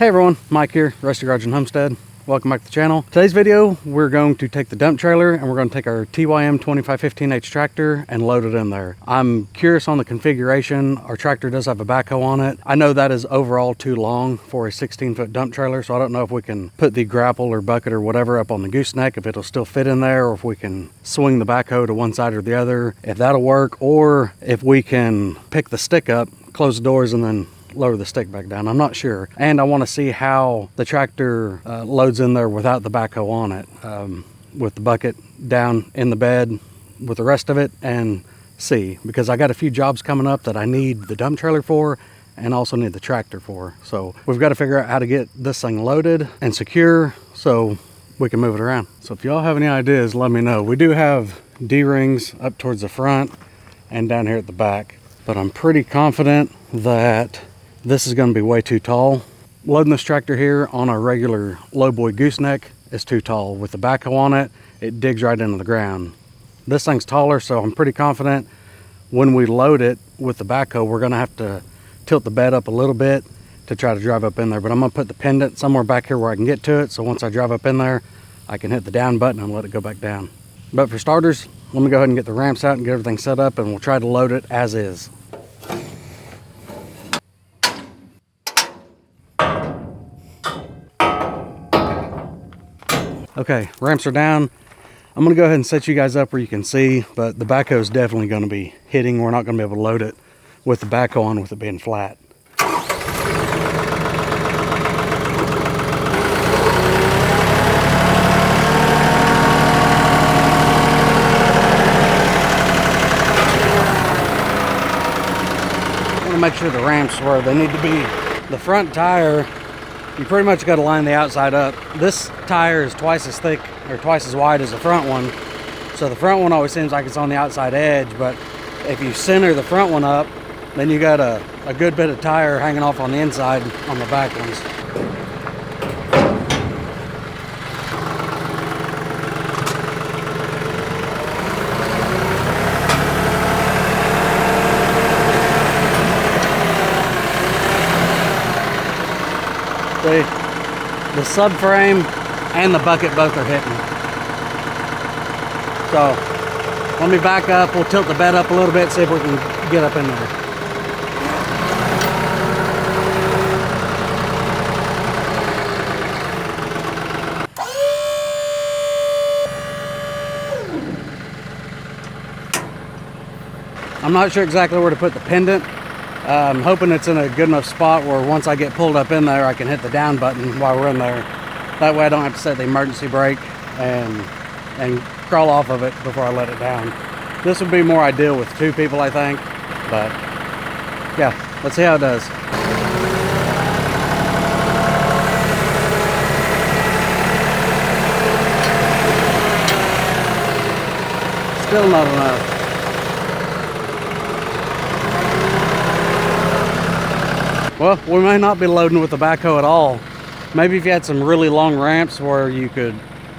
Hey everyone, Mike here, Tractor Garage and Homestead. Welcome back to the channel. Today's video, we're going to take the dump trailer and we're going to take our TYM 2515H tractor and load it in there. I'm curious on the configuration. Our tractor does have a backhoe on it. I know that is overall too long for a 16-foot dump trailer, so I don't know if we can put the grapple or bucket or whatever up on the gooseneck, if it'll still fit in there, or if we can swing the backhoe to one side or the other, if that'll work, or if we can pick the stick up, close the doors, and then lower the stick back down. I'm not sure. And I want to see how the tractor loads in there without the backhoe on it, with the bucket down in the bed with the rest of it, and see, because I got a few jobs coming up that I need the dump trailer for and also need the tractor for. So we've got to figure out how to get this thing loaded and secure so we can move it around. So if y'all have any ideas, let me know. We do have D-rings up towards the front and down here at the back, but I'm pretty confident that this is going to be way too tall. Loading this tractor here on our regular lowboy gooseneck is too tall. With the backhoe on it, it digs right into the ground. This thing's taller, so I'm pretty confident when we load it with the backhoe, we're going to have to tilt the bed up a little bit to try to drive up in there. But I'm going to put the pendant somewhere back here where I can get to it, so once I drive up in there, I can hit the down button and let it go back down. But for starters, let me go ahead and get the ramps out and get everything set up, and we'll try to load it as is. Okay, ramps are down. I'm gonna go ahead and set you guys up where you can see, but the backhoe is definitely gonna be hitting. We're not gonna be able to load it with the backhoe on with it being flat. I wanna make sure the ramps where they need to be. The front tire, you pretty much got to line the outside up. This tire is twice as thick or twice as wide as the front one, so the front one always seems like it's on the outside edge, but if you center the front one up, then you got a good bit of tire hanging off on the inside on the back ones. The subframe and the bucket both are hitting. So let me back up. We'll tilt the bed up a little bit, see if we can get up in there. I'm not sure exactly where to put the pendant. I'm hoping it's in a good enough spot where once I get pulled up in there, I can hit the down button while we're in there. That way I don't have to set the emergency brake and crawl off of it before I let it down. This would be more ideal with two people, I think. But yeah, let's see how it does. Still not enough. Well, we may not be loading with the backhoe at all. Maybe if you had some really long ramps where you could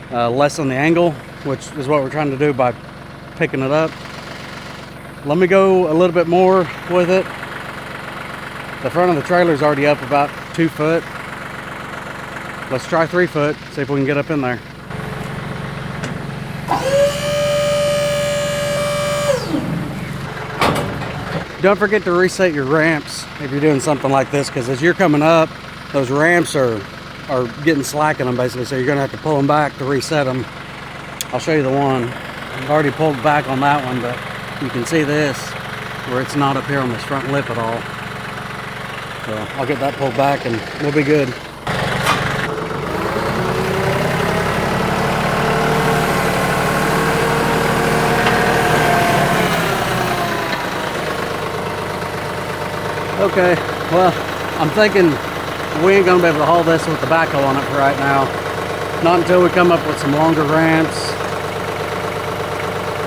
lessen the angle, which is what we're trying to do by picking it up. Let me go a little bit more with it. The front of the trailer is already up about 2 foot. Let's try 3 foot, see if we can get up in there. Don't forget to reset your ramps if you're doing something like this, because as you're coming up, those ramps are getting slack in them basically, so you're gonna have to pull them back to reset them. I'll show you the one. I've already pulled back on that one, but you can see this, where it's not up here on this front lip at all. So I'll get that pulled back and we'll be good. Okay, well, I'm thinking we ain't gonna be able to haul this with the backhoe on it for right now. Not until we come up with some longer ramps.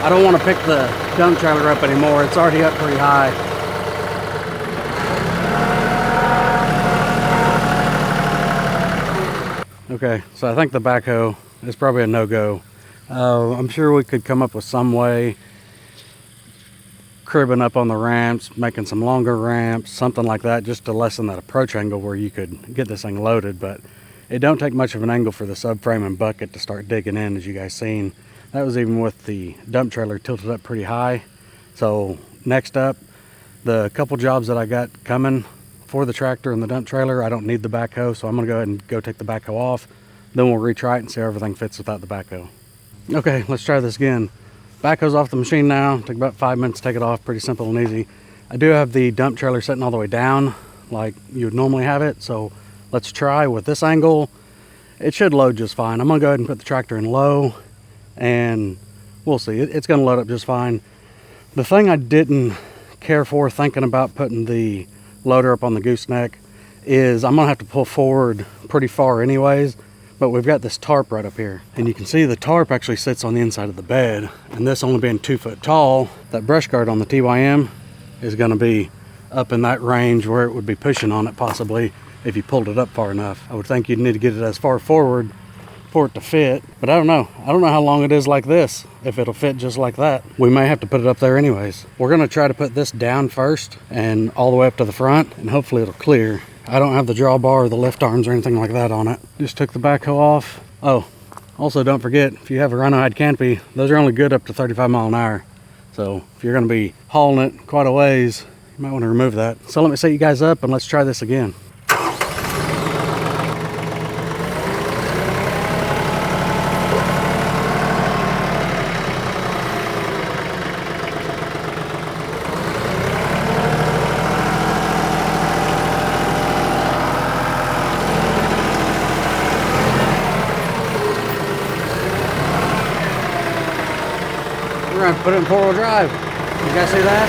I don't want to pick the dump trailer up anymore. It's already up pretty high. Okay, so I think the backhoe is probably a no-go. I'm sure we could come up with some way cribbing up on the ramps, making some longer ramps, something like that, just to lessen that approach angle where you could get this thing loaded. But it don't take much of an angle for the subframe and bucket to start digging in, as you guys seen. That was even with the dump trailer tilted up pretty high. So next up, the couple jobs that I got coming for the tractor and the dump trailer, I don't need the backhoe, so I'm gonna go ahead and go take the backhoe off. Then we'll retry it and see how everything fits without the backhoe. Okay, let's try this again. Backhoe's off the machine now. Take about 5 minutes to take it off. Pretty simple and easy. I do have the dump trailer sitting all the way down like you would normally have it, so let's try with this angle. It should load just fine. I'm gonna go ahead and put the tractor in low and we'll see. It's gonna load up just fine. The thing I didn't care for thinking about putting the loader up on the gooseneck is I'm gonna have to pull forward pretty far anyways. But we've got this tarp right up here, and you can see the tarp actually sits on the inside of the bed, and this only being 2 foot tall, that brush guard on the TYM is going to be up in that range where it would be pushing on it possibly if you pulled it up far enough. I would think you'd need to get it as far forward for it to fit, but I don't know how long it is like this, if it'll fit just like that. We may have to put it up there anyways. We're going to try to put this down first and all the way up to the front, and hopefully it'll clear. I don't have the drawbar or the lift arms or anything like that on it. Just took the backhoe off. Oh, also don't forget, if you have a rhino-hide canopy, those are only good up to 35 mile an hour. So if you're gonna be hauling it quite a ways, you might wanna remove that. So let me set you guys up and let's try this again. We're going to put it in 4-wheel drive. You guys see that?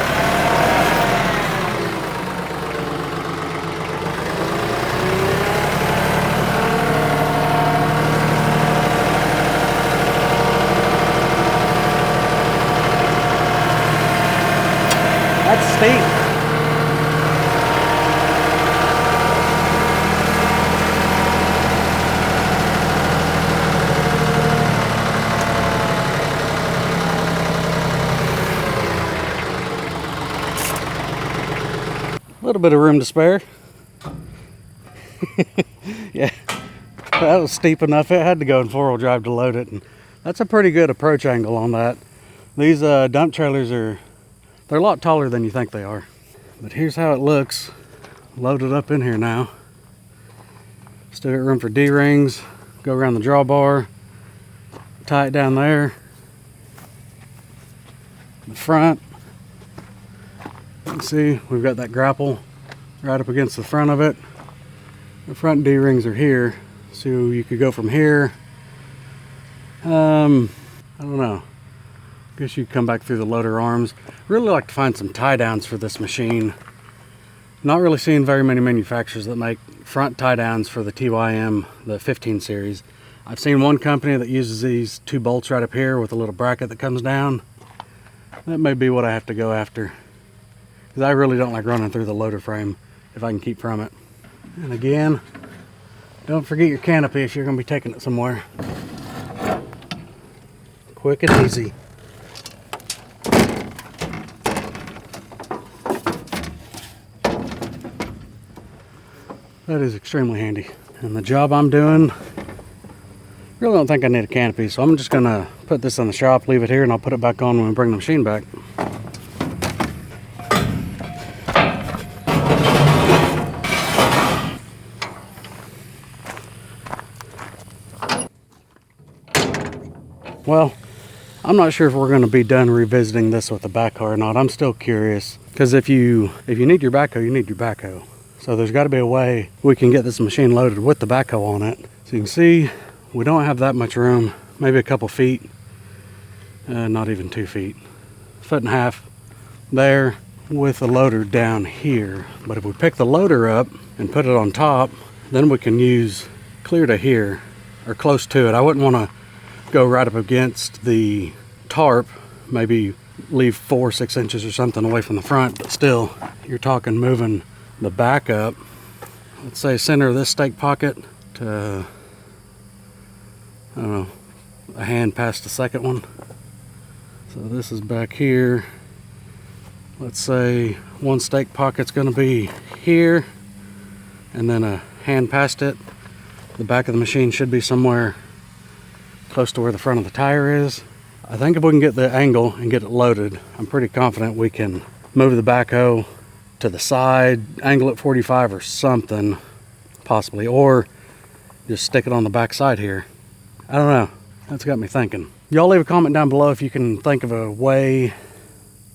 That's steep. A little bit of room to spare. Yeah, that was steep enough. It had to go in 4-wheel drive to load it, and that's a pretty good approach angle on that. These dump trailers they're a lot taller than you think they are. But here's how it looks loaded up in here now. Still got room for D-rings. Go around the drawbar, tie it down there. The front, you can see we've got that grapple right up against the front of it. The front D-rings are here, so you could go from here. I don't know. Guess you could come back through the loader arms. Really like to find some tie downs for this machine. Not really seeing very many manufacturers that make front tie downs for the TYM, the 15 series. I've seen one company that uses these 2 bolts right up here with a little bracket that comes down. That may be what I have to go after, because I really don't like running through the loader frame if I can keep from it. And again, don't forget your canopy if you're going to be taking it somewhere. Quick and easy. That is extremely handy. And the job I'm doing, really don't think I need a canopy, so I'm just going to put this in the shop, leave it here, and I'll put it back on when we bring the machine back. Well, I'm not sure if we're going to be done revisiting this with the backhoe or not. I'm still curious, because if you need your backhoe, you need your backhoe. So there's got to be a way we can get this machine loaded with the backhoe on it. So you can see we don't have that much room, maybe a couple feet, not even 2 feet, 1.5 feet there with the loader down here. But if we pick the loader up and put it on top, then we can use clear to here or close to it. I wouldn't want to go right up against the tarp, maybe leave 4 or 6 inches or something away from the front, but still you're talking moving the back up, let's say center of this stake pocket to, I don't know, a hand past the second one. So this is back here, let's say one stake pocket's going to be here, and then a hand past it. The back of the machine should be somewhere close to where the front of the tire is. I think if we can get the angle and get it loaded, I'm pretty confident we can move the backhoe to the side, angle it 45 or something, possibly, or just stick it on the back side here. I don't know. That's got me thinking. Y'all leave a comment down below if you can think of a way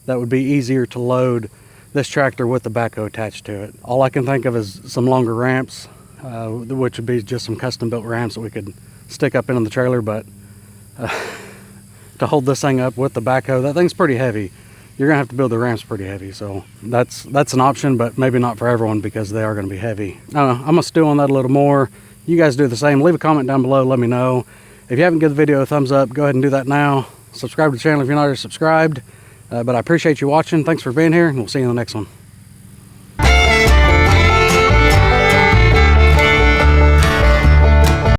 that would be easier to load this tractor with the backhoe attached to it. All I can think of is some longer ramps, which would be just some custom built ramps that we could stick up into the trailer, but to hold this thing up with the backhoe, that thing's pretty heavy. You're gonna have to build the ramps pretty heavy, so that's an option, but maybe not for everyone because they are gonna be heavy. I don't know, I'm gonna stew on that a little more. You guys do the same. Leave a comment down below, let me know. If you haven't given the video a thumbs up, go ahead and do that now. Subscribe to the channel if you're not already subscribed. But I appreciate you watching. Thanks for being here, and we'll see you in the next one.